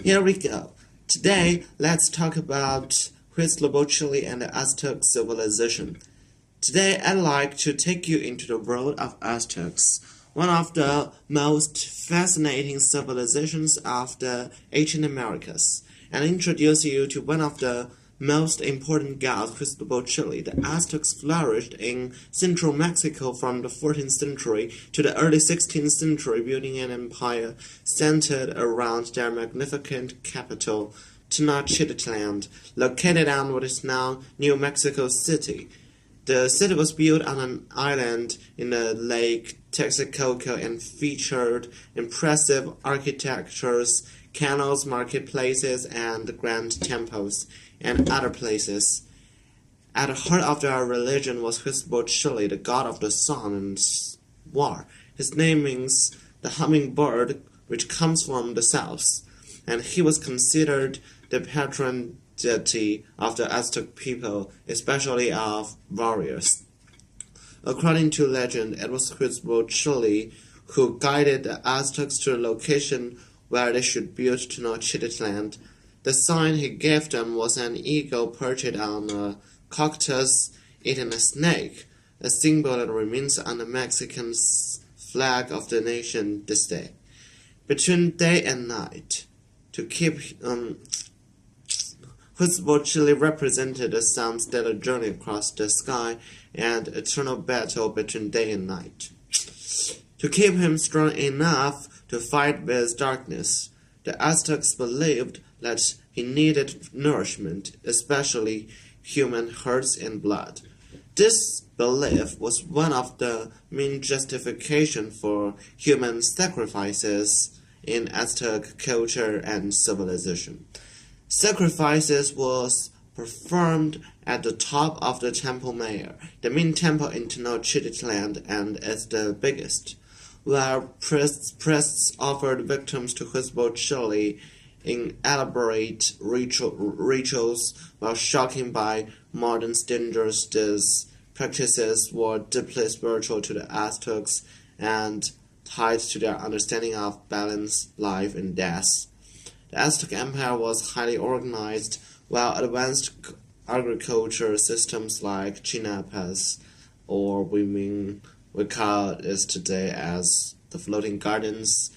Here we go. Today, let's talk about Huitzilopochtli and the Aztec civilization. Today, I'd like to take you into the world of Aztecs, one of the most fascinating civilizations of the ancient Americas, and introduce you to one of the most important gods, Huitzilopochtli. The Aztecs flourished in central Mexico from the 14th century to the early 16th century, building an empire centered around their magnificent capital, Tenochtitlan, located on what is now New Mexico City. The city was built on an island in the Lake Texcoco and featured impressive architectures, canals, marketplaces, and grand temples, and other places. At the heart of their religion was Huitzilopochtli, the god of the sun and war. His name means the hummingbird, which comes from the south, and he was considered the patron deity of the Aztec people, especially of warriors. According to legend, it was Huitzilopochtli who guided the Aztecs to the location where they should build Tenochtitlan. The sign he gave them was an eagle perched on a cactus eating a snake, a symbol that remains on the Mexican flag of the nation this day. Between day and night, to keep Huitzilopochtli represented the sun's daily journey across the sky and eternal battle between day and night. To keep him strong enough to fight with darkness, the Aztecs believed that he needed nourishment, especially human hearts and blood. This belief was one of the main justifications for human sacrifices in Aztec culture and civilization. Sacrifices was performed at the top of the Temple Mayor, the main temple in Tenochtitlan, and is the biggest, where priests offered victims to Huitzilopochtli in elaborate rituals. While shocking by modern standards, these practices were deeply spiritual to the Aztecs and tied to their understanding of balance, life, and death. The Aztec Empire was highly organized, while advanced agriculture systems like Chiapas, or we call it today as the floating gardens.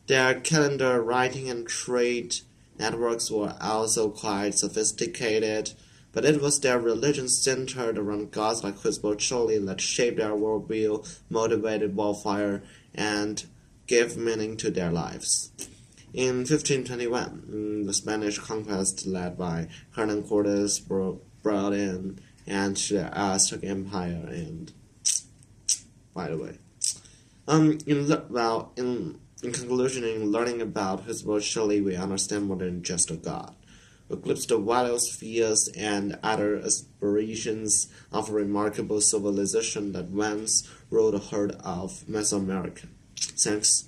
Their calendar, writing, and trade networks were also quite sophisticated, but it was their religion centered around gods like Huitzilopochtli that shaped their worldview, motivated warfare, and gave meaning to their lives. In 1521, the Spanish conquest led by Hernan Cortes brought in and to the Aztec Empire. And by the way, in conclusion, in learning about Huitzilopochtli, we understand more than just a god. We glimpse the values, fears, and other aspirations of a remarkable civilization that once ruled the heart of Mesoamerica. Thanks.